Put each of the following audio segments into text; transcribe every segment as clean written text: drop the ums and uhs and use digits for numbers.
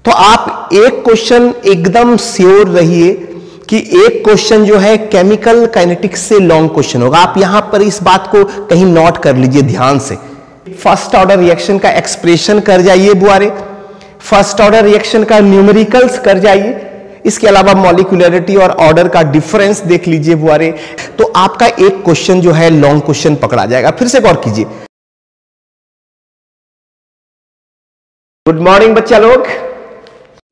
तो आप एक क्वेश्चन एकदम श्योर रहिए कि एक क्वेश्चन जो है केमिकल काइनेटिक्स से लॉन्ग क्वेश्चन होगा। आप यहां पर इस बात को कहीं नोट कर लीजिए ध्यान से। फर्स्ट ऑर्डर रिएक्शन का एक्सप्रेशन कर जाइए बुआरे, फर्स्ट ऑर्डर रिएक्शन का न्यूमेरिकल्स कर जाइए, इसके अलावा मॉलिक्यूलरिटी और ऑर्डर का डिफरेंस देख लीजिए बुआरे। तो आपका एक क्वेश्चन जो है लॉन्ग क्वेश्चन पकड़ा जाएगा। फिर से गौर कीजिए। गुड मॉर्निंग बच्चा लोग।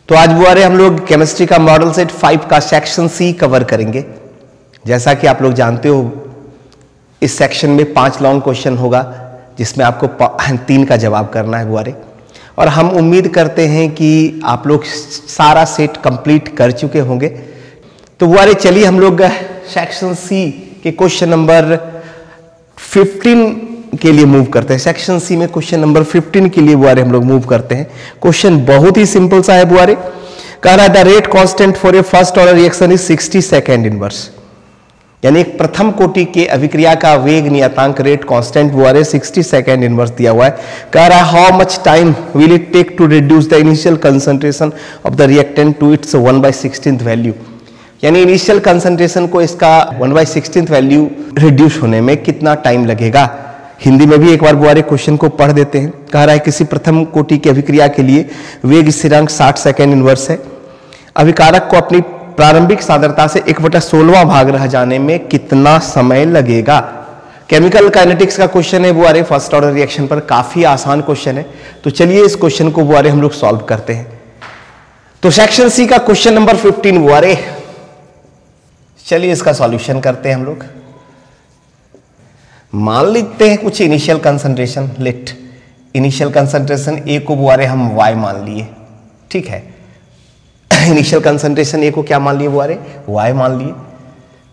तो आज बुआरे हम लोग केमिस्ट्री का मॉडल सेट 5 का सेक्शन सी कवर करेंगे। जैसा कि आप लोग जानते हो इस सेक्शन में 5 लॉन्ग क्वेश्चन होगा जिसमें आपको 3 का जवाब करना है बुआरे। और हम उम्मीद करते हैं कि आप लोग सारा सेट कंप्लीट कर चुके होंगे। तो बुआरे चलिए हम लोग सेक्शन सी के क्वेश्चन नंबर 15 के लिए मूव करते हैं। सेक्शन सी में क्वेश्चन नंबर 15 के लिए बुआरे हम लोग मूव करते हैं। क्वेश्चन बहुत ही सिंपल सा है बुआरे। कह रहा है the rate constant for a first order reaction is 60 second inverse, यानी एक प्रथम कोटि के अभिक्रिया का वेग नियतांक रेट कांस्टेंट बुआरे 60 सेकेंड इनवर्स दिया हुआ है। कह रहा है how much time will it take to reduce the initial concentration of the reactant to its 1/16 value, यानी इनिशियल कंसंट्रेशन को इसका 1/16 वैल्यू रिड्यूस होने में कितना टाइम लगेगा। हिंदी में भी एक बार बुआरे क्वेश्चन को पढ़ देते हैं। कह रहा है किसी प्रथम कोटि की अभिक्रिया के लिए वेग स्थिरांक 60 सेकेंड इनवर्स है। अभिकारक को अपनी प्रारंभिक सांद्रता से 1/16वां भाग रह जाने में कितना समय लगेगा। केमिकल काइनेटिक्स का क्वेश्चन है बुआरे, फर्स्ट ऑर्डर रिएक्शन पर। काफी आसान क्वेश्चन है। तो चलिए इस क्वेश्चन को बुआरे हम लोग सॉल्व करते हैं। तो सेक्शन सी का क्वेश्चन नंबर 15 बुआरे, चलिए इसका सॉल्यूशन करते हैं हम लोग। मान लेते हैं कुछ initial concentration. Let initial concentration A को बुआरे हम y मान लिए, ठीक है। इनिशियल कंसंट्रेशन ए को क्या मान लिए बुआरे, y मान लिए।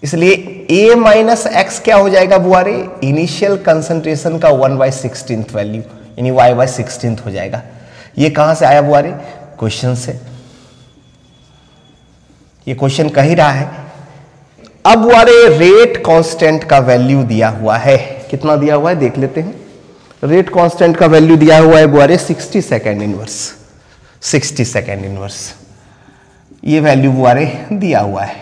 इसलिए a माइनस एक्स क्या हो जाएगा बुआरे, इनिशियल कंसंट्रेशन का 1/16 वैल्यू, यानी y/16 हो जाएगा। ये कहां से आया बुआरे, क्वेश्चन से। ये क्वेश्चन कह ही रहा है। अब बुआरे रेट कांस्टेंट का वैल्यू दिया हुआ है। कितना दिया हुआ है देख लेते हैं। रेट कांस्टेंट का वैल्यू दिया हुआ है बुआरे 60 सेकेंड इनवर्स। 60 सेकेंड इनवर्स ये वैल्यू बुआरे दिया हुआ है,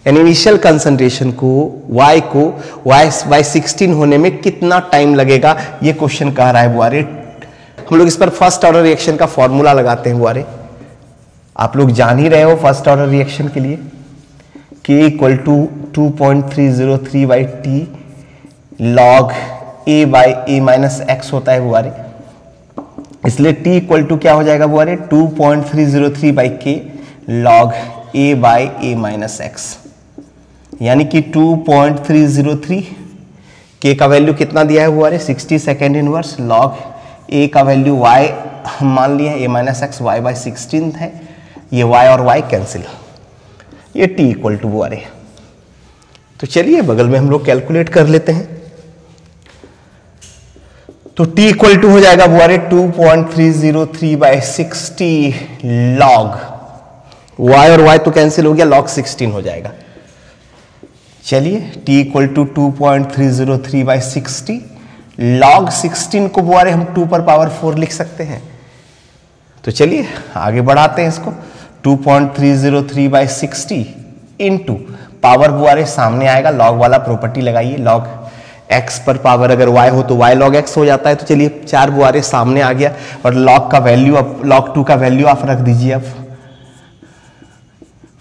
यानी इनिशियल कंसंट्रेशन को y/16 होने में कितना टाइम लगेगा, ये क्वेश्चन कह रहा है बुआरे। हम लोग इस पर फर्स्ट ऑर्डर रिएक्शन का फॉर्मूला लगाते हैं बुआरे। आप लोग जान ही रहे हो फर्स्ट ऑर्डर रिएक्शन के लिए K = 2.303/T log A/A - x होता है बुआरे। इसलिए T = क्या हो जाएगा बुआरे, 2.303/K log A/A - x, यानी कि 2.303। K का वैल्यू कितना दिया है बुआरे, 60 सेकेंड इनवर्स। log A का वैल्यू y हम मान लिया है, A - x y/16 है। ये y और y कैंसिल, ये T = बुआरे। तो चलिए बगल में हम लोग कैलकुलेट कर लेते हैं। तो T = हो जाएगा बुआरे 2.303/60 log y और y तो कैंसिल हो गया, log 16 हो जाएगा। चलिए T = 2.303/60 log 16 को बुआरे हम 2⁴ लिख सकते हैं। तो चलिए आगे बढ़ाते हैं इसको। 2.303/60 इंटू पावर बुआरे सामने आएगा, लॉग वाला प्रॉपर्टी लगाइए। लॉग x पर पावर अगर y हो तो y log x हो जाता है। तो चलिए 4 बुआरे सामने आ गया और log का वैल्यू, अब log 2 का वैल्यू आप रख दीजिए। अब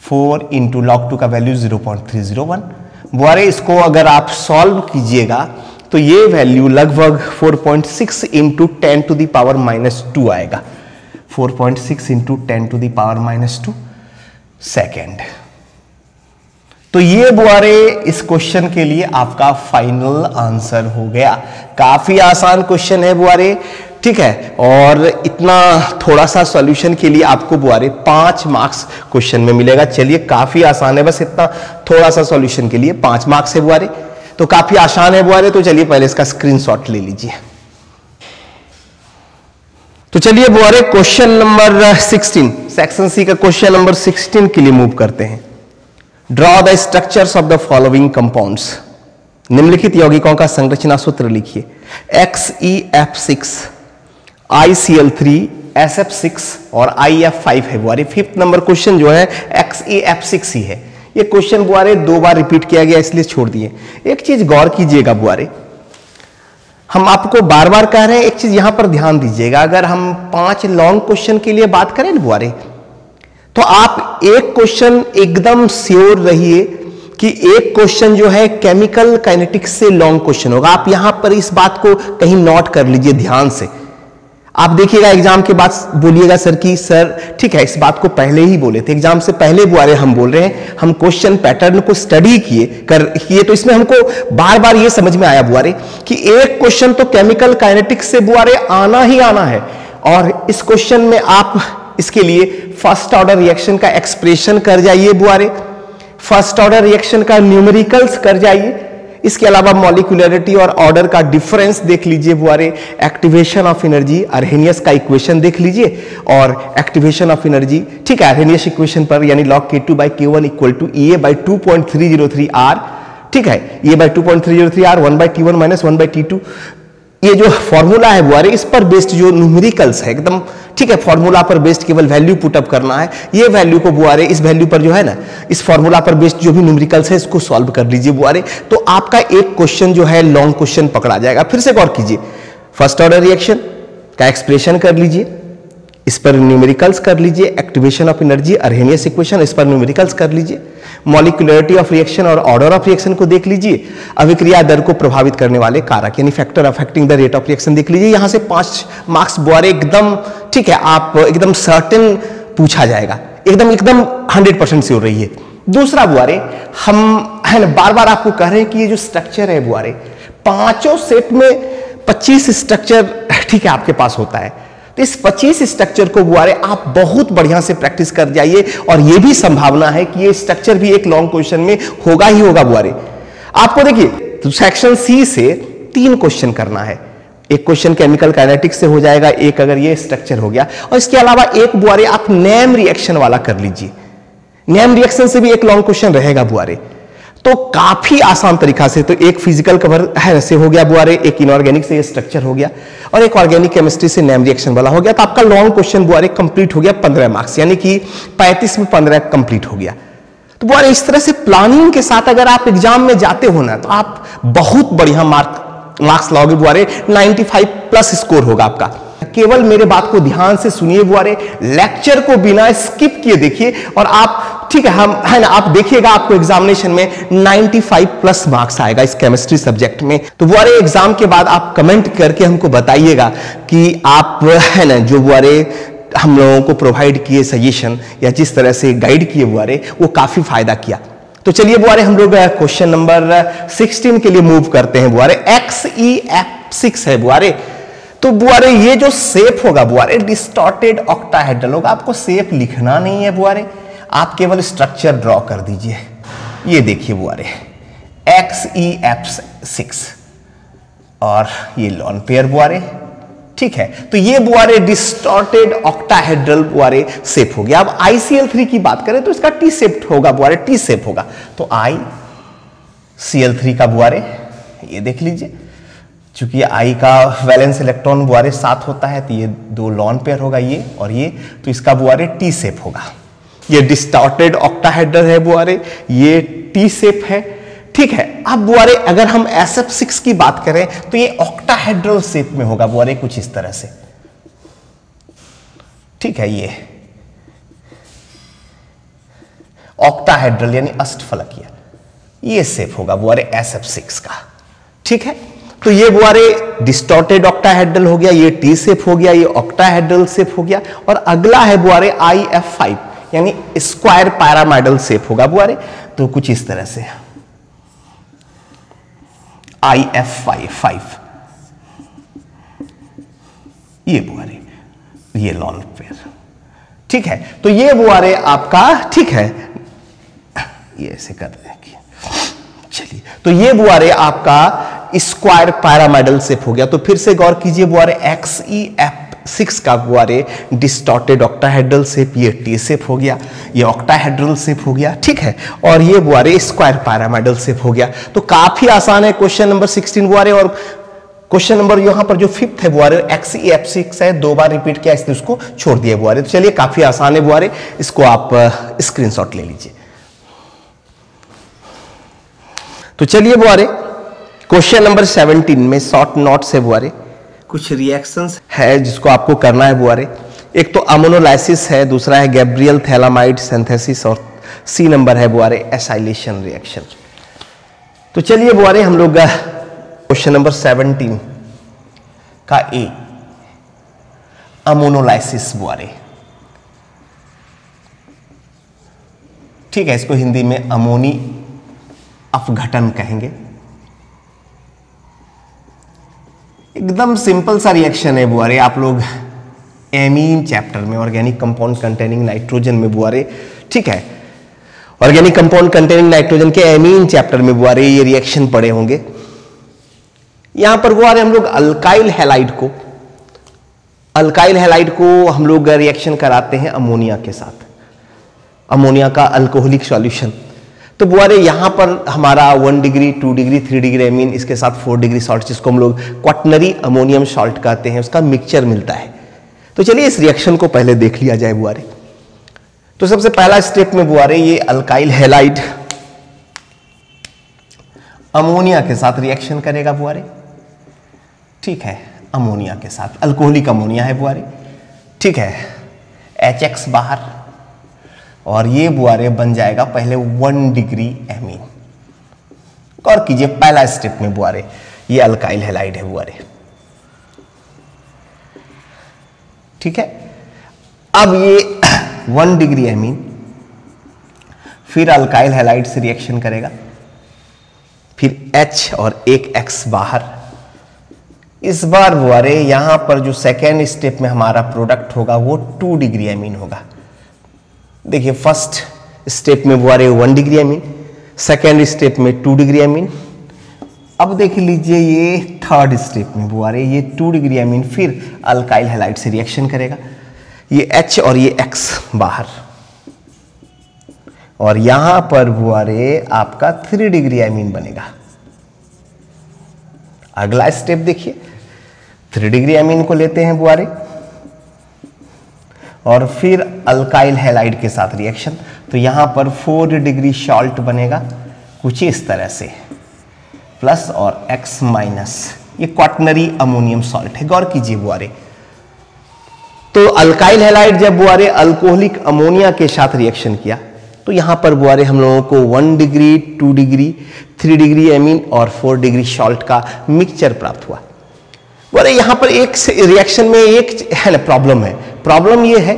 4 इंटू log 2 का वैल्यू 0.301 बुआरे। इसको अगर आप सॉल्व कीजिएगा तो ये वैल्यू लगभग 4.6 इंटू 10⁻⁻² आएगा। 4.6 इंटू 10⁻⁻² सेकेंड। तो ये बुआरे इस क्वेश्चन के लिए आपका फाइनल आंसर हो गया। काफी आसान क्वेश्चन है बुआरे, ठीक है। और इतना थोड़ा सा सॉल्यूशन के लिए आपको बुआरे 5 मार्क्स क्वेश्चन में मिलेगा। चलिए काफी आसान है, बस इतना थोड़ा सा सॉल्यूशन के लिए 5 मार्क्स है बुआरे। तो काफी आसान है बुआरे। तो चलिए पहले इसका स्क्रीनशॉट ले लीजिए। तो चलिए बुआरे क्वेश्चन नंबर 16, सेक्शन सी का क्वेश्चन नंबर 16 के लिए मूव करते हैं। Draw the structures of the following compounds. निम्नलिखित यौगिकों का संरचना सूत्र लिखिए। XeF6, ICl3, SF6 और IF5 है बुआरे। 5th नंबर क्वेश्चन जो है XEF6 ही है। ये क्वेश्चन बुआरे 2 बार रिपीट किया गया इसलिए छोड़ दिए। एक चीज गौर कीजिएगा बुआरे, हम आपको बार बार कह रहे हैं, एक चीज यहां पर ध्यान दीजिएगा। अगर हम 5 लॉन्ग क्वेश्चन के लिए बात करें ना बुआरे, तो आप एक क्वेश्चन एकदम श्योर रहिए कि एक क्वेश्चन जो है केमिकल काइनेटिक्स से लॉन्ग क्वेश्चन होगा। आप यहां पर इस बात को कहीं नोट कर लीजिए ध्यान से। आप देखिएगा एग्जाम के बाद बोलिएगा सर कि सर ठीक है, इस बात को पहले ही बोले थे, एग्जाम से पहले बुआरे हम बोल रहे हैं, हम क्वेश्चन पैटर्न को स्टडी किए तो इसमें हमको बार बार ये समझ में आया बुआरे कि एक क्वेश्चन तो केमिकल काइनेटिक्स से बुआरे आना ही आना है। और इस क्वेश्चन में आप इसके लिए फर्स्ट ऑर्डर रिएक्शन का एक्सप्रेशन कर जाइए बुआरे, फर्स्ट ऑर्डर रिएक्शन का न्यूमेरिकल्स कर जाइए। इसके अलावा मॉलिक्यूलरिटी और ऑर्डर का डिफरेंस देख लीजिए बुआरे, एक्टिवेशन ऑफ एनर्जी, अर्हेनियस का इक्वेशन देख लीजिए और एक्टिवेशन ऑफ एनर्जी, ठीक है, अर्हेनियस इक्वेशन पर यानी log K2/K1 equal to EA/2.303 R, ठीक है, EA/2.303 R 1/T1 - 1/T2। ये जो फॉर्मूला है बुआरे, इस पर बेस्ड जो न्यूमेरिकल्स है एकदम, ठीक है, फॉर्मूला पर बेस्ड केवल वैल्यू पुटअप करना है। ये वैल्यू को बुआरे, इस वैल्यू पर जो है ना, इस फॉर्मूला पर बेस्ड जो भी न्यूमेरिकल्स है इसको सॉल्व कर लीजिए बुआरे, तो आपका एक क्वेश्चन जो है लॉन्ग क्वेश्चन पकड़ा जाएगा। फिर से गौर कीजिए, फर्स्ट ऑर्डर रिएक्शन का एक्सप्रेशन कर लीजिए, इस पर न्यूमेरिकल्स कर लीजिए, एक्टिवेशन ऑफ एनर्जी, अर्हेनियस इक्वेशन, इस पर न्यूमेरिकल्स कर लीजिए, मॉलिक्यूलरिटी ऑफ रिएक्शन और ऑर्डर ऑफ रिएक्शन को देख लीजिए, अभिक्रिया दर को प्रभावित करने वाले कारक यानी factor affecting the rate of reaction देख लीजिए। यहां से 5 मार्क्स बुआरे एकदम, ठीक है, आप एकदम सर्टेन पूछा जाएगा, एकदम 100% श्योर रहिए। दूसरा बुआरे, हम है ना बार बार आपको कह रहे हैं कि ये जो स्ट्रक्चर है बुआरे, 5 सेट में 25 स्ट्रक्चर, ठीक है, आपके पास होता है। तो इस 25 स्ट्रक्चर को बुआरे आप बहुत बढ़िया से प्रैक्टिस कर जाइए और यह भी संभावना है कि ये स्ट्रक्चर भी एक लॉन्ग क्वेश्चन में होगा ही होगा बुआरे। आपको देखिए, तो सेक्शन सी से 3 क्वेश्चन करना है। एक क्वेश्चन केमिकल काइनेटिक्स से हो जाएगा, एक अगर ये स्ट्रक्चर हो गया, और इसके अलावा एक बुआरे आप नेम रिएक्शन वाला कर लीजिए। नेम रिएक्शन से भी एक लॉन्ग क्वेश्चन रहेगा बुआरे। तो काफी आसान तरीका से, तो एक फिजिकल कवर है से हो गया बुआरे, एक इनऑर्गेनिक से ये स्ट्रक्चर हो गया और एक ऑर्गेनिक केमिस्ट्री से नेम रिएक्शन वाला हो गया। तो आपका लॉन्ग क्वेश्चन बुआरे कंप्लीट हो गया 15 मार्क्स, यानी कि 35 में 15 कंप्लीट हो गया। तो बुआरे इस तरह से प्लानिंग के साथ अगर आप एग्जाम में जाते हो ना, तो आप बहुत बढ़िया मार्क्स लाओगे बुआरे, 95+ स्कोर होगा आपका। केवल मेरे बात को ध्यान से सुनिए बुआरे, लेक्चर को बिना स्किप किए देखिए और आप, ठीक है, हम है ना, आप देखिएगा आपको एग्जामिनेशन में 95+ मार्क्स आएगा इस केमिस्ट्री सब्जेक्ट में। तो बुआरे एग्जाम के बाद आप कमेंट करके हमको बताइएगा कि आप है ना जो बुआरे हम लोगों को प्रोवाइड किए सजेशन या जिस तरह से गाइड किए बुआरे, वो काफी फायदा किया। तो चलिए बुआरे हम लोग क्वेश्चन नंबर 16 के लिए मूव करते हैं बुआरे। XEF6 है बुआरे। तो बुआरे ये जो शेप होगा बुआरे, डिस्टॉर्टेड ऑक्टाहेड्रल होगा। आपको शेप लिखना नहीं है बुआरे, आप केवल स्ट्रक्चर ड्रॉ कर दीजिए। ये देखिए बुआरे, XEF6 और ये लॉन पेयर बुआरे, ठीक है। तो ये बुआरे डिस्टॉर्टेड ऑक्टाहेड्रल बुआरे शेप हो गया। अब ICl3 की बात करें तो इसका टी शेप होगा बुआरे, टी शेप होगा। तो ICl3 का बुआरे ये देख लीजिए, चूंकि I का वैलेंस इलेक्ट्रॉन बुआरे 7 होता है, तो ये 2 लॉन पेयर होगा ये और ये, तो इसका बुआरे टी शेप होगा। ये डिस्टॉर्टेड ऑक्टाहेड्रल है बुआरे, ये टी शेप है, ठीक है। अब बुआरे अगर हम SF6 की बात करें तो ये ऑक्टाहेड्रल शेप में होगा बुआरे, कुछ इस तरह से, ठीक है। ये ऑक्टाहेड्रल यानी अष्टफलकीय, ये शेप होगा बुआरे SF6 का, ठीक है। तो ये बुआरे डिस्टॉर्टेड ऑक्टाहेड्रल हो गया, ये टी शेप हो गया, ये ऑक्टाहेड्रल शेप हो गया। और अगला है बुआरे IF5 यानी स्क्वायर पैरामाइडल शेप होगा बुआरे। तो कुछ इस तरह से IF5 ये बुआरे, ये लॉन पेयर, ठीक है। तो ये बुआरे आपका, ठीक है, ये ऐसे कर देंगे। चलिए, तो ये बुआरे आपका स्क्वायर पैरामाइडल शेप हो गया। तो फिर से गौर कीजिए बुआरे, XEF6 का बुआरे डिस्टॉर्टेड ऑक्टाहेड्रल शेप, ये टी शेप हो गया, ये ऑक्टाहेड्रल शेप हो गया, ठीक है। और ये बुआरे स्क्वायर पैरामाइडल शेप हो गया। तो काफी आसान है क्वेश्चन नंबर 16 बुआरे। और क्वेश्चन नंबर यहां पर जो फिफ्थ है बुआरे, XeF6 है, 2 बार रिपीट किया इसलिए उसको छोड़ दिया बुआरे। तो चलिए काफी आसान है बुआरे, इसको आप स्क्रीनशॉट ले लीजिए। तो चलिए बुआरे क्वेश्चन नंबर 17 में शॉर्ट नोट्स है बुआरे, कुछ रिएक्शंस है जिसको आपको करना है बुआरे। एक तो अमोनोलाइसिस है, दूसरा है गैब्रियल थैलामाइड सिंथेसिस, और सी नंबर है बुआरे एसाइलेशन रिएक्शन। तो चलिए बुआरे हम लोग क्वेश्चन नंबर 17 का ए, अमोनोलाइसिस बुआरे, ठीक है, इसको हिंदी में अमोनी अपघटन कहेंगे। एकदम सिंपल सा रिएक्शन है बुआरे, आप लोग एमीन चैप्टर में ऑर्गेनिक कंपाउंड कंटेनिंग नाइट्रोजन में बुआरे, ठीक है, ऑर्गेनिक कंपाउंड कंटेनिंग नाइट्रोजन के एमीन चैप्टर में बुआरे ये रिएक्शन पढ़े होंगे। यहां पर बुआरे हम लोग अल्काइल हैलाइड को हम लोग रिएक्शन कराते हैं अमोनिया के साथ, अमोनिया का अल्कोहलिक सॉल्यूशन। तो बुआरे यहां पर हमारा 1 डिग्री 2 डिग्री 3 डिग्री एमीन, इसके साथ 4 डिग्री सॉल्ट, जिसको हम लोग क्वाटनरी अमोनियम सॉल्ट कहते हैं, उसका मिक्सचर मिलता है। तो चलिए इस रिएक्शन को पहले देख लिया जाए बुआरे। तो सबसे पहला स्टेप में बुआरे ये अल्काइल हैलाइड अमोनिया के साथ रिएक्शन करेगा बुआरे, ठीक है, अमोनिया के साथ, अल्कोहलिक अमोनिया है बुआरे, ठीक है, HX बाहर, और ये बुआरे बन जाएगा पहले 1 डिग्री एमीन। गौर कीजिए पहला स्टेप में बुआरे ये अल्काइल हैलाइड है बुआरे, ठीक है। अब ये 1 डिग्री एमीन फिर अल्काइल हैलाइड से रिएक्शन करेगा, फिर H और एक X बाहर। इस बार बुआरे यहां पर जो सेकेंड स्टेप में हमारा प्रोडक्ट होगा वो 2 डिग्री एमीन होगा। देखिए फर्स्ट स्टेप में बुआरे 1 डिग्री एमीन, सेकेंड स्टेप में 2 डिग्री एमीन। अब देख लीजिए ये थर्ड स्टेप में बुआरे ये 2 डिग्री एमीन फिर अल्काइल हैलाइड से रिएक्शन करेगा, ये H और ये X बाहर, और यहां पर बुआरे आपका 3 डिग्री एमीन बनेगा। अगला स्टेप देखिए, 3 डिग्री एमीन को लेते हैं बुआरे और फिर अल्काइल हैलाइड के साथ रिएक्शन। तो यहां पर 4 डिग्री सॉल्ट बनेगा कुछ इस तरह से, प्लस और X माइनस, ये क्वाटनरी अमोनियम सॉल्ट है। गौर कीजिए बुआरे, तो अल्काइल हैलाइड जब बुआरे अल्कोहलिक अमोनिया के साथ रिएक्शन किया तो यहां पर बुआरे हम लोगों को 1 डिग्री 2 डिग्री 3 डिग्री एमीन और 4 डिग्री सॉल्ट का मिक्सचर प्राप्त हुआ। बुआरे यहां पर एक रिएक्शन में एक है ना प्रॉब्लम है, प्रॉब्लम ये है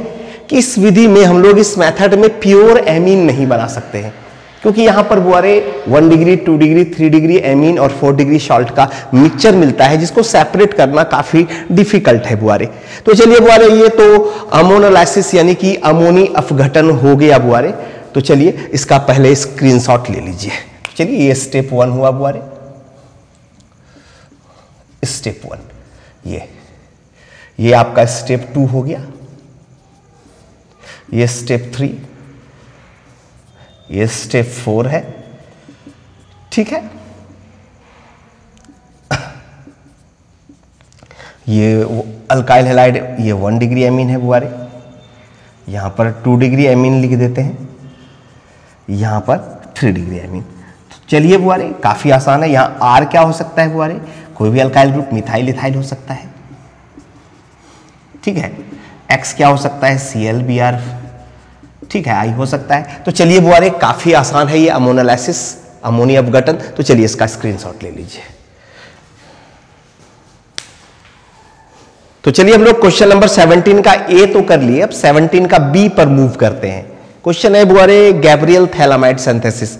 कि इस विधि में हम लोग इस मेथड में प्योर एमीन नहीं बना सकते हैं, क्योंकि यहां पर बुआरे 1 डिग्री 2 डिग्री 3 डिग्री एमीन और 4 डिग्री सॉल्ट का मिक्सचर मिलता है, जिसको सेपरेट करना काफी डिफिकल्ट है बुआरे। तो चलिए बुआरे ये तो अमोनोलाइसिस यानी कि अमोनी अपघटन हो गया बुआरे। तो चलिए इसका पहले स्क्रीनशॉट ले लीजिए। चलिए ये स्टेप 1 हुआ बुआरे, स्टेप 1 ये आपका स्टेप 2 हो गया, ये स्टेप 3, ये स्टेप 4 है, ठीक है। ये अल्काइल हैलाइड ये 1 डिग्री एमीन है बुआरे, यहां पर 2 डिग्री एमीन लिख देते हैं, यहां पर 3 डिग्री एमीन। तो चलिए बुआरे काफी आसान है। यहां R क्या हो सकता है बुआरे, कोई भी अल्काइल ग्रुप, मिथाइल इथाइल हो सकता है, ठीक है। X क्या हो सकता है, ClBr, ठीक है, I हो सकता है। तो चलिए बुआरे काफी आसान है ये अमोनोलाइसिस, अमोनिया अपघटन। तो चलिए इसका स्क्रीनशॉट ले लीजिए। तो चलिए हम लोग क्वेश्चन नंबर 17 का ए तो कर लिए, अब 17 का बी पर मूव करते हैं। क्वेश्चन है बुआरे गैब्रियल थैलामाइड सिंथेसिस,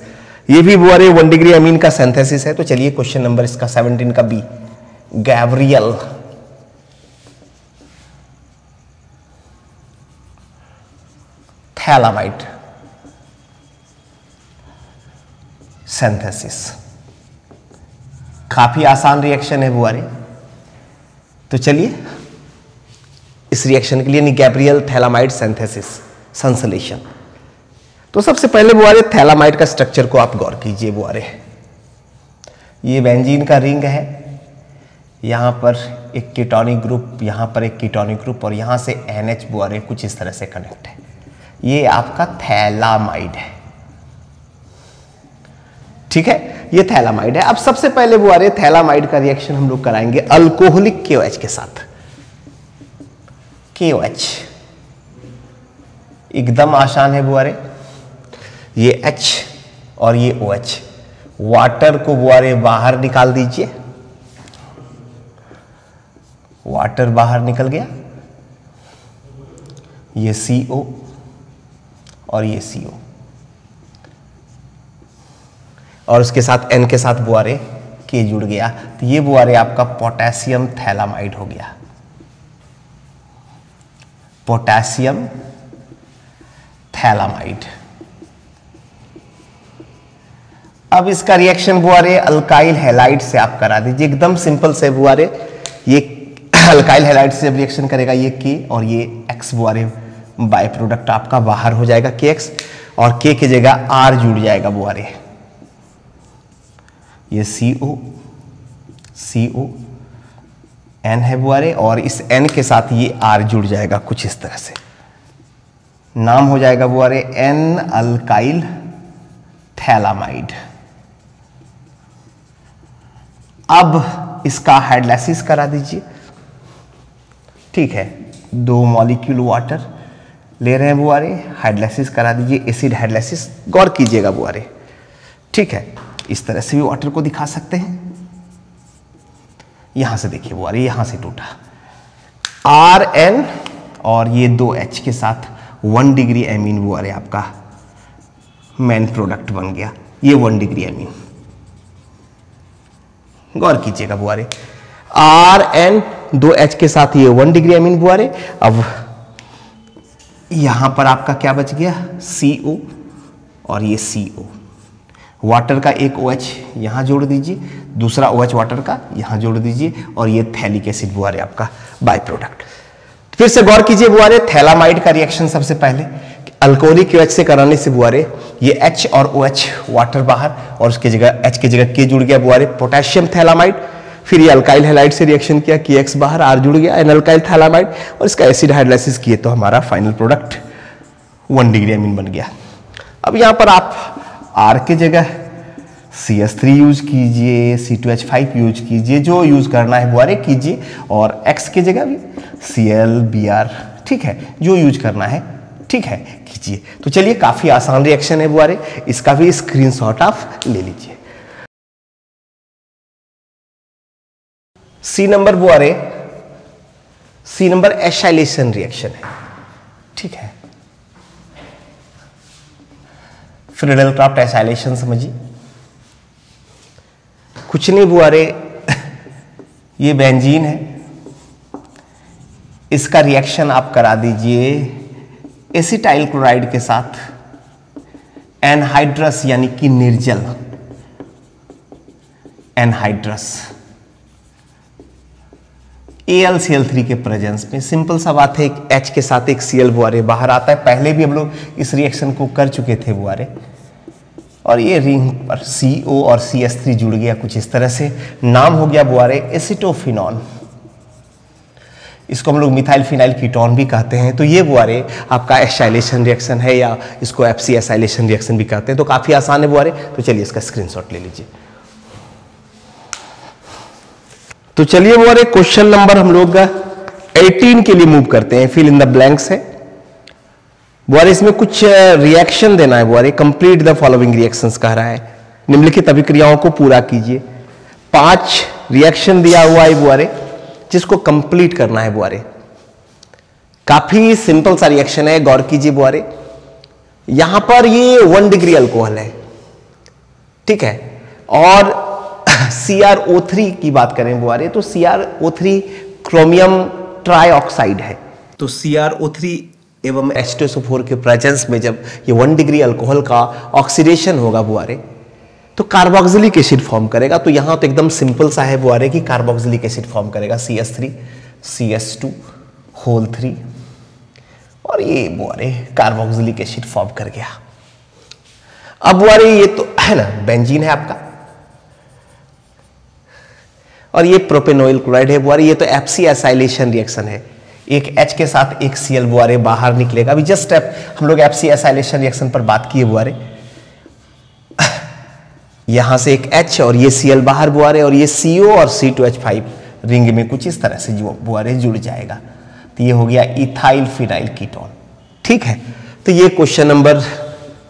ये भी बुआरे 1 डिग्री एमीन का सिंथेसिस है। तो चलिए क्वेश्चन नंबर इसका 17 का बी, गैब्रियल थैलामाइड सिंथेसिस, काफी आसान रिएक्शन है बुआरे। तो चलिए इस रिएक्शन के लिए गैब्रियल थैलामाइड सिंथेसिस, संश्लेषण। तो सबसे पहले बुआरे थैलामाइड का स्ट्रक्चर को आप गौर कीजिए बुआरे, ये बेंजीन का रिंग है, यहाँ पर एक कीटोनिक ग्रुप, यहाँ पर एक कीटोनिक ग्रुप और यहाँ से NH बुआरे कुछ इस तरह से कनेक्ट है। ये आपका थैलामाइड है, ठीक है, ये थैलामाइड है। अब सबसे पहले बुआरे थैलामाइड का रिएक्शन हम लोग कराएंगे अल्कोहलिक KOH के साथ। KOH एकदम आसान है बुआरे, ये H और ये OH, वाटर को बुआरे बाहर निकाल दीजिए, वाटर बाहर निकल गया, ये CO और ये CO, और उसके साथ N के साथ बुआरे K जुड़ गया, तो ये बुआरे आपका पोटेशियम थैलामाइड हो गया, पोटेशियम थैलामाइड। अब इसका रिएक्शन बुआरे अल्काइल हैलाइड से आप करा दीजिए, एकदम सिंपल से बुआरे। ये अल्काइल हैलाइड से जब रिएक्शन करेगा ये K और ये X बुआरे बाय प्रोडक्ट आपका बाहर हो जाएगा KX, और K की जगह R जुड़ जाएगा बुआरे, ये CO N है बुआरे, और इस N के साथ ये R जुड़ जाएगा कुछ इस तरह से, नाम हो जाएगा बुआरे N अल्काइल थैलामाइड। अब इसका हाइड्रोलाइसिस करा दीजिए, ठीक है, 2 मॉलिक्यूल वाटर ले रहे हैं बुआरे, हाइड्रोलाइसिस करा दीजिए, एसिड हाइड्रोलाइसिस, गौर कीजिएगा बुआरे, ठीक है। इस तरह से भी वाटर को दिखा सकते हैं, यहां से देखिए बुआरे, यहां से टूटा RN और ये 2H के साथ 1 डिग्री एमीन बुआरे आपका मेन प्रोडक्ट बन गया, ये 1 डिग्री एमीन, गौर कीजिएगा बुआरे, RN 2H के साथ ये 1 डिग्री एमीन बुआरे। अब यहां पर आपका क्या बच गया, CO और ये CO, वाटर का एक OH यहां जोड़ दीजिए, दूसरा OH वाटर का यहां जोड़ दीजिए, और ये थैलिक एसिड बुआरे आपका बाय प्रोडक्ट। फिर से गौर कीजिए बुआरे, थैलामाइड का रिएक्शन सबसे पहले अल्कोहलिक KOH से कराने से बुआरे ये H और OH वाटर बाहर, और उसकी जगह H की जगह K जुड़ गया बुआरे, पोटेशियम थैलामाइड। फिर ये अल्काइल हैलाइड से रिएक्शन किया, KX बाहर, R जुड़ गया, N अल्काइल थैलामाइड, और इसका एसिड हाइड्रोलाइसिस किए तो हमारा फाइनल प्रोडक्ट 1 डिग्री एमीन बन गया। अब यहां पर आप R की जगह CS3 यूज कीजिए, C2H5 यूज कीजिए, जो यूज करना है बुआरे कीजिए, और X की जगह भी Cl Br, ठीक है, जो यूज करना है, ठीक है, कीजिए। तो चलिए, काफी आसान रिएक्शन है बुआरे, इसका भी स्क्रीनशॉट आप ले लीजिए। C नंबर बुआरे, C नंबर एसाइलेशन रिएक्शन है, ठीक है। फ्रीडल-क्राफ्ट एसाइलेशन समझिए, कुछ नहीं बुआरे, ये बेंजीन है, इसका रिएक्शन आप करा दीजिए एसिटाइल क्लोराइड के साथ एनहाइड्रस, यानी कि निर्जल एनहाइड्रस AlCl3 के प्रेजेंस में। सिंपल सा बात है, एक H के साथ एक Cl बुआरे बाहर आता है, पहले भी हम लोग इस रिएक्शन को कर चुके थे बुआरे, और ये रिंग पर CO और CS3 जुड़ गया कुछ इस तरह से, नाम हो गया बुआरे एसिटोफिनॉन, इसको हम लोग मिथाइल फिनाइल कीटोन भी कहते हैं। तो ये बुआरे आपका एसाइलेशन रिएक्शन है, या इसको FC एसाइलेशन रिएक्शन भी कहते हैं। तो काफी आसान है बुआरे, तो चलिए इसका स्क्रीनशॉट ले लीजिए। तो चलिए बुआरे, क्वेश्चन नंबर हम लोग 18 के लिए मूव करते हैं, फिल इन द ब्लैंक्स है बुआरे। इसमें कुछ रिएक्शन देना है बुआरे, कंप्लीट द फॉलोइंग रिएक्शंस कह रहा है, निम्नलिखित अभिक्रियाओं को पूरा कीजिए। 5 रिएक्शन दिया हुआ है बुआरे, जिसको कंप्लीट करना है बुआरे। काफी सिंपल सा रिएक्शन है, गौर कीजिए बुआरे। यहां पर ये 1 डिग्री अल्कोहल है, ठीक है, और CrO3 की बात करें बुआरे, तो CrO3 क्रोमियम ट्राइऑक्साइड है। तो CrO3 एवं H2SO4 के प्रेजेंस में जब ये 1 डिग्री अल्कोहल का ऑक्सीडेशन होगा बुआरे, तो कार्बोक्सिलिक एसिड फॉर्म करेगा। तो यहां तो एकदम सिंपल सा है बुआरे कि कार्बोक्सिलिक एसिड फॉर्म करेगा, CS3 CS2 होल 3, और ये बुआरे कार्बोक्सिलिक एसिड फॉर्म कर गया। अब बुआरे ये तो है ना, बेंजीन है आपका, और ये प्रोपेनोइल क्लोराइड है बुआरे। ये तो एफसी एसाइलेशन रिएक्शन है, एक H के साथ एक Cl बुआरे बाहर निकलेगा। अभी जस्ट हम लोग एफसी एसाइलेशन रिएक्शन पर बात किए बुआरे, यहां से एक H और ये Cl बाहर बुआरे, और ये CO और C2H5 रिंग में कुछ इस तरह से जो बुआरे जुड़ जाएगा। तो ये हो गया इथाइल फिनाइल कीटोन। ठीक है, तो ये क्वेश्चन नंबर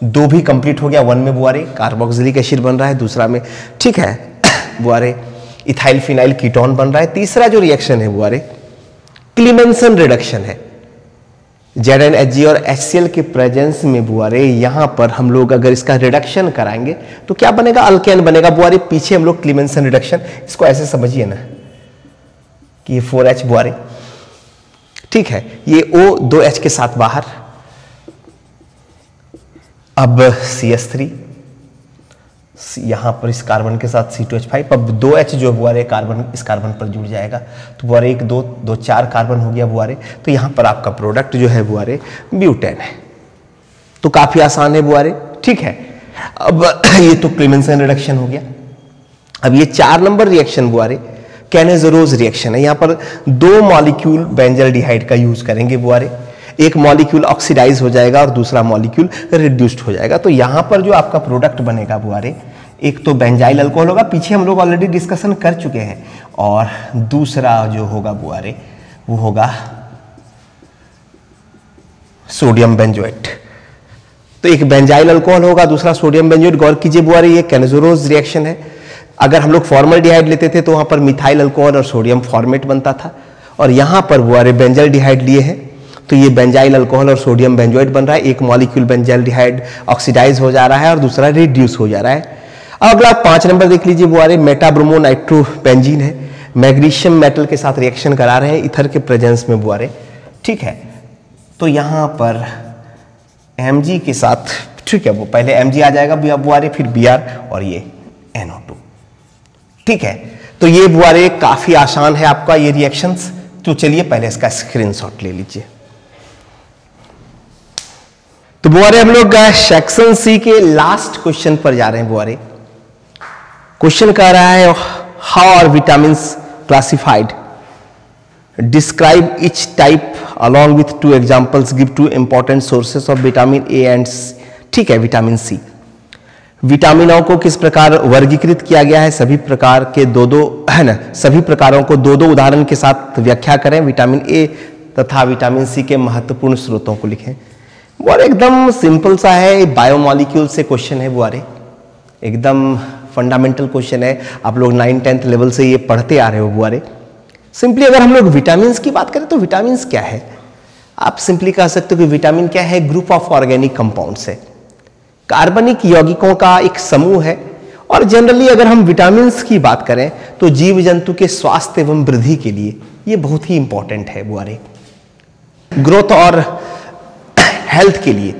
2 भी कंप्लीट हो गया। 1 में बुआरे कार्बोक्सिलिक एसिड बन रहा है, दूसरा में ठीक है बुआरे इथाइल फिनाइल कीटोन बन रहा है। तीसरा जो रिएक्शन है बुआरे क्लीमेंसन रिडक्शन है। ZnHg और HCl के प्रेजेंस में बुआरे यहां पर हम लोग अगर इसका रिडक्शन कराएंगे तो क्या बनेगा, अल्केन बनेगा बुआरे। पीछे हम लोग क्लीमेंसन रिडक्शन, इसको ऐसे समझिए ना कि ये 4H बुआरे, ठीक है, ये O 2H के साथ बाहर, अब CH3 यहां पर इस कार्बन के साथ C2H5, अब 2H जो बुआरे कार्बन इस कार्बन पर जुड़ जाएगा, तो बुआरे 1 2 2 4 कार्बन हो गया बुआरे। तो यहां पर आपका प्रोडक्ट जो है बुआरे ब्यूटेन है। तो काफी आसान है बुआरे, ठीक है। अब ये तो क्लीमेंसन रिडक्शन हो गया। अब ये 4 नंबर रिएक्शन बुआरे कैनेजरोज रिएक्शन है। यहां पर 2 मॉलिक्यूल बेंजल्डिहाइड का यूज करेंगे बुआरे, एक मॉलिक्यूल ऑक्सीडाइज हो जाएगा और दूसरा मॉलिक्यूल रिड्यूस्ड हो जाएगा। तो यहां पर जो आपका प्रोडक्ट बनेगा बुआरे, एक तो बेंजाइल अल्कोहल होगा, पीछे हम लोग ऑलरेडी डिस्कशन कर चुके हैं, और दूसरा जो होगा बुआरे वो होगा सोडियम बेंजोएट। तो एक बेंजाइल अल्कोहल होगा, दूसरा सोडियम बेंजोएट। गौर कीजिए बुआरे ये कैनेजरोज रिएक्शन है। अगर हम लोग फॉर्मल्डिहाइड लेते थे तो वहां पर मिथाइल अल्कोहल और सोडियम फॉर्मेट बनता था, और यहां पर बुआरे बेंजल्डिहाइड लिए हैं तो ये बेंजाइल अल्कोहल और सोडियम बेंजोएट बन रहा है। एक मॉलिक्यूल बेंजल्डिहाइड ऑक्सीडाइज हो जा रहा है और दूसरा रिड्यूस हो जा रहा है। अगला 5 नंबर देख लीजिए बुआरे मेटाब्रोमो नाइट्रोबेंजीन है, मैग्नीशियम मेटल के साथ रिएक्शन करा रहे हैं इथर के प्रेजेंस में बुआरे, ठीक है। तो यहां पर Mg के साथ, ठीक है, वो पहले Mg आ जाएगा बुआरे, फिर Br और ये NO2, ठीक है। तो ये बुआरे काफी आसान है आपका ये रिएक्शंस। तो चलिए पहले इसका स्क्रीनशॉट ले लीजिए। तो बुआरे हम लोग सेक्शन सी के लास्ट क्वेश्चन पर जा रहे हैं बुआरे। क्वेश्चन कह रहा है how are vitamin classified, describe each type along with 2 examples, give 2 important sources of vitamin A and, ठीक है, विटामिन सी। विटामिनों को किस प्रकार वर्गीकृत किया गया है, सभी प्रकार के 2-2 है ना, सभी प्रकारों को 2-2 उदाहरण के साथ व्याख्या करें। विटामिन ए तथा विटामिन सी के महत्वपूर्ण स्रोतों को लिखें। बुआरे एकदम सिंपल सा है, बायोमॉलिक्यूल से क्वेश्चन है बुआरे, एकदम फंडामेंटल क्वेश्चन है। आप लोग 9th-10th लेवल से ये पढ़ते आ रहे हो बुआरे। सिंपली अगर हम लोग विटामिन की बात करें तो विटामिन क्या है, आप सिंपली कह सकते हो कि विटामिन क्या है, ग्रुप ऑफ ऑर्गेनिक कंपाउंड्स है, कार्बनिक यौगिकों का एक समूह है। और जनरली अगर हम विटामिन की बात करें तो जीव जंतु के स्वास्थ्य एवं वृद्धि के लिए ये बहुत ही इंपॉर्टेंट है बुआरे। ग्रोथ और हेल्थ के लिए,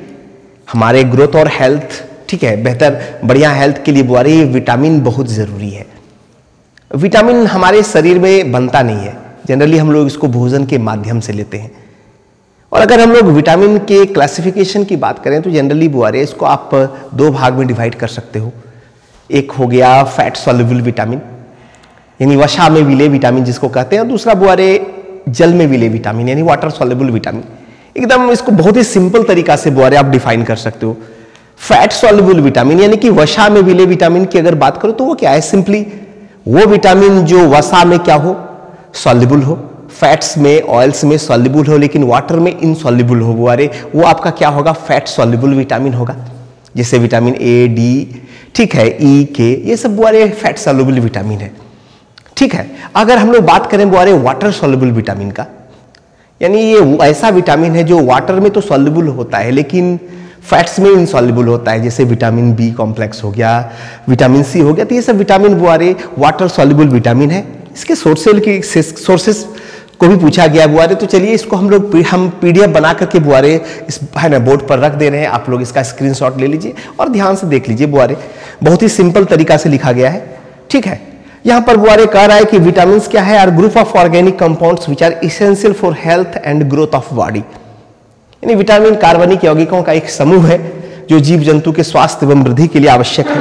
हमारे ग्रोथ और हेल्थ, ठीक है, बेहतर बढ़िया हेल्थ के लिए बुआरे ये विटामिन बहुत जरूरी है। विटामिन हमारे शरीर में बनता नहीं है, जनरली हम लोग इसको भोजन के माध्यम से लेते हैं। और अगर हम लोग विटामिन के क्लासिफिकेशन की बात करें तो जनरली बुआरे इसको आप 2 भाग में डिवाइड कर सकते हो। एक हो गया फैट सॉल्युबल विटामिन, यानी वसा में विले विटामिन जिसको कहते हैं, और दूसरा बुआरे जल में विले विटामिन यानी वाटर सॉल्युबल विटामिन। एकदम इसको बहुत ही सिंपल तरीका से बुआरे आप डिफाइन कर सकते हो। फैट सॉल्युबल विटामिन यानी कि वसा में विले विटामिन की अगर बात करो तो वो क्या है, सिंपली वो विटामिन जो वसा में क्या हो, सॉल्युबल हो, फैट्स में ऑयल्स में सॉल्युबल हो लेकिन वाटर में इनसॉल्युबल हो बुआरे, वो आपका क्या होगा, फैट सॉल्युबल विटामिन होगा। जैसे विटामिन ए, डी, ठीक है, ई, के, ये सब बुआरे फैट सॉल्युबल विटामिन है, ठीक है। अगर हम लोग बात करें बुआरे वाटर सॉल्युबल विटामिन का, यानी ये ऐसा विटामिन है जो वाटर में तो सॉल्युबल होता है लेकिन फैट्स में इनसॉल्युबल होता है, जैसे विटामिन बी कॉम्प्लेक्स हो गया, विटामिन सी हो गया। तो ये सब विटामिन बुआरे वाटर सॉल्युबल विटामिन है। इसके सोर्सेस को भी पूछा गया बुआरे। तो चलिए इसको हम पीडीएफ बना करके बुआरे इस है ना बोर्ड पर रख दे रहे हैं, आप लोग इसका स्क्रीनशॉट ले लीजिए और ध्यान से देख लीजिए बुआरे। बहुत ही सिंपल तरीका से लिखा गया है, ठीक है। यहां पर बुआरे कह रहा है कि विटामिन क्या है, are group of organic compounds which are essential for health and growth of body. यानी विटामिन कार्बनिक यौगिकों का एक समूह है जो जीव जंतु के स्वास्थ्य एवं वृद्धि के लिए आवश्यक है।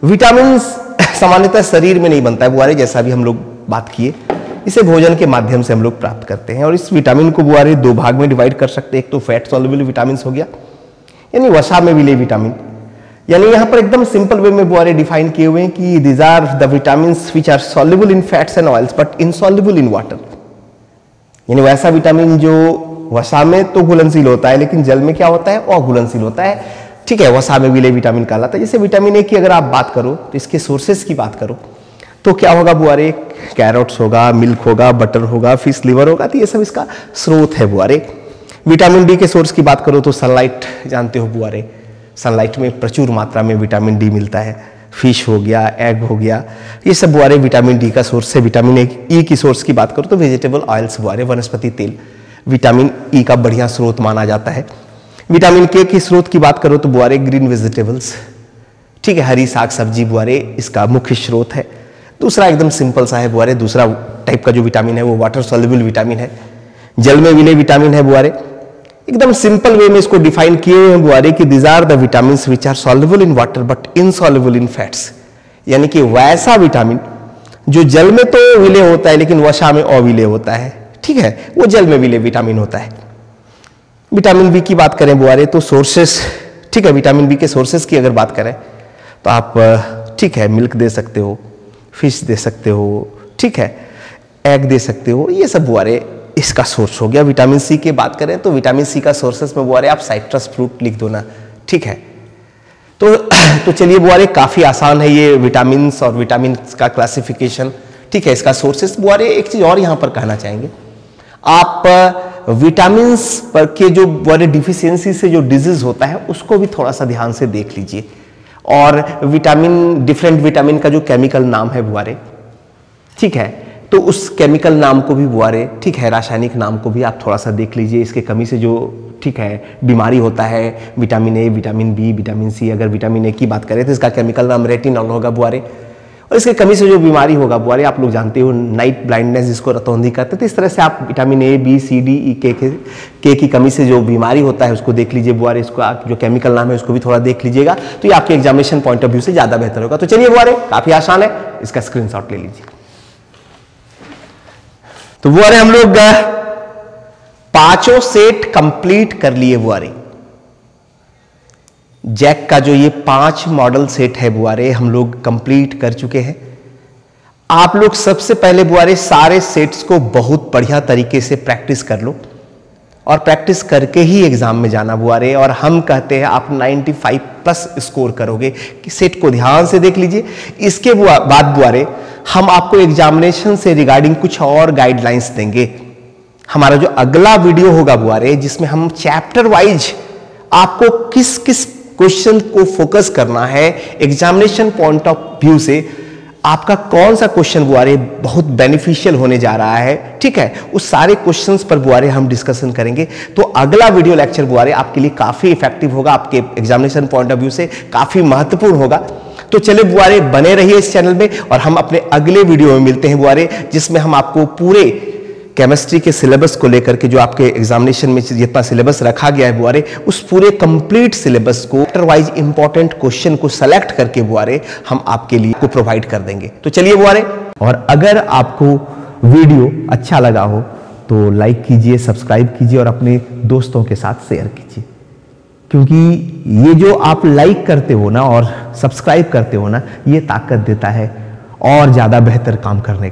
विटामिन सामान्यतः शरीर में नहीं बनता है बुआरे, जैसा भी हम लोग बात किए, इसे भोजन के माध्यम से हम लोग प्राप्त करते हैं। और इस विटामिन को बुआरे दो भाग में डिवाइड कर सकते हैं। एक तो फैट सॉल्युबल विटामिन हो गया, यानी वसा में विलेय विटामिन, यानी यहाँ पर एकदम सिंपल वे में बुआरे डिफाइन किए हुए हैं कि these are the vitamins which are soluble in fats and oils but insoluble in water. यानी वैसा विटामिन जो वसा में तो घुलनशील होता है लेकिन जल में क्या होता है, अघुलनशील होता है। ठीक है, वसा में विलेय विटामिन कहलाता है। जैसे विटामिन ए की अगर आप बात करो तो इसके सोर्सेस की बात करो तो क्या होगा बुआरे, कैरोट्स होगा, मिल्क होगा, बटर होगा, फिश लिवर होगा, तो ये सब इसका स्रोत है बुआरे। विटामिन डी के सोर्स की बात करो तो सनलाइट जानते हो बुआरे, सनलाइट में प्रचुर मात्रा में विटामिन डी मिलता है। फिश हो गया, एग हो गया, ये सब बुआरे विटामिन डी का सोर्स है। विटामिन ई की सोर्स की बात करो तो वेजिटेबल ऑयल्स बुआरे, वनस्पति तेल विटामिन ई का बढ़िया स्रोत माना जाता है। विटामिन के की स्रोत की बात करो तो बुआरे ग्रीन वेजिटेबल्स, ठीक है, हरी साग सब्जी बुआरे इसका मुख्य स्रोत है। दूसरा एकदम सिंपल सा है बुआरे, दूसरा टाइप का जो विटामिन है वो वाटर सॉल्युबल विटामिन है, जल में विलेय विटामिन है बुआरे। एकदम सिंपल वे में इसको डिफाइन किए हुए हैं बुआरे कि these are the vitamins which are soluble in water but insoluble in fats. यानी कि वैसा विटामिन जो जल में तो विलेय होता है लेकिन वसा में अविलेय होता है, ठीक है, वो जल में विलेय विटामिन होता है। विटामिन बी की बात करें बुआरे तो सोर्सेस, ठीक है, विटामिन बी के सोर्सेस की अगर बात करें तो आप ठीक है मिल्क दे सकते हो, फिश दे सकते हो, ठीक है, एग दे सकते हो, ये सब बुआरे इसका सोर्स हो गया। विटामिन सी की बात करें तो विटामिन सी का सोर्सेस में बुआरे आप साइट्रस फ्रूट लिख दो ना, ठीक है। तो चलिए बुआरे काफी आसान है ये विटामिन्स और विटामिन का क्लासिफिकेशन, ठीक है। इसका सोर्सेस बुआरे एक चीज और यहां पर कहना चाहेंगे, आप विटामिन्स पर के जो बुआरे डिफिशियंसी से जो डिजीज होता है उसको भी थोड़ा सा ध्यान से देख लीजिए। और विटामिन, डिफरेंट विटामिन का जो केमिकल नाम है बुआरे, ठीक है, तो उस केमिकल नाम को भी बुआरे, ठीक है, रासायनिक नाम को भी आप थोड़ा सा देख लीजिए। इसके कमी से जो, ठीक है, बीमारी होता है, vitamin A, vitamin B, vitamin C, अगर विटामिन ए की बात करें तो इसका केमिकल नाम रेटिनॉल होगा बुआरे। और इसके कमी से जो बीमारी होगा बुआरे, आप लोग जानते हो नाइट ब्लाइंडनेस जिसको रतौंधी कहते हैं, तो इस तरह से आप vitamin A, B, C, D, E, K की कमी से जो बीमारी होता है उसको देख लीजिए बुआरे। इसको जो केमिकल नाम है उसको भी थोड़ा देख लीजिएगा, तो ये आपके एग्जामिनेशन पॉइंट ऑफ व्यू से ज्यादा बेहतर होगा। तो चलिए बुआरे, काफी आसान है, इसका स्क्रीनशॉट ले लीजिए। तो बुआरे हम लोग पांचों सेट कंप्लीट कर लिए बुआरे। जैक का जो ये 5 मॉडल सेट है बुआरे हम लोग कंप्लीट कर चुके हैं। आप लोग सबसे पहले बुआरे सारे सेट्स को बहुत बढ़िया तरीके से प्रैक्टिस कर लो और प्रैक्टिस करके ही एग्जाम में जाना बुआरे। और हम कहते हैं आप 95 प्लस स्कोर करोगे कि सेट को ध्यान से देख लीजिए। इसके बाद बुआरे हम आपको एग्जामिनेशन से रिगार्डिंग कुछ और गाइडलाइंस देंगे। हमारा जो अगला वीडियो होगा बुआरे, जिसमें हम चैप्टर वाइज आपको किस किस क्वेश्चन को फोकस करना है एग्जामिनेशन पॉइंट ऑफ व्यू से, आपका कौन सा क्वेश्चन बुआरे बहुत बेनिफिशियल होने जा रहा है, ठीक है, उस सारे क्वेश्चंस पर बुआरे हम डिस्कशन करेंगे। तो अगला वीडियो लेक्चर बुआरे आपके लिए काफी इफेक्टिव होगा, आपके एग्जामिनेशन पॉइंट ऑफ व्यू से काफी महत्वपूर्ण होगा। तो चले बुआरे, बने रहिए इस चैनल में और हम अपने अगले वीडियो में मिलते हैं बुआरे, जिसमें हम आपको पूरे केमिस्ट्री के सिलेबस को लेकर के जो आपके एग्जामिनेशन में जितना सिलेबस रखा गया है बुआरे, उस पूरे कंप्लीट सिलेबस को चैप्टर वाइज इंपॉर्टेंट क्वेश्चन को सेलेक्ट करके बुआरे हम आपके लिए को प्रोवाइड कर देंगे। तो चलिए बुआरे, और अगर आपको वीडियो अच्छा लगा हो तो लाइक कीजिए, सब्सक्राइब कीजिए और अपने दोस्तों के साथ शेयर कीजिए, क्योंकि ये जो आप लाइक करते हो ना और सब्सक्राइब करते हो ना, ये ताकत देता है और ज्यादा बेहतर काम करने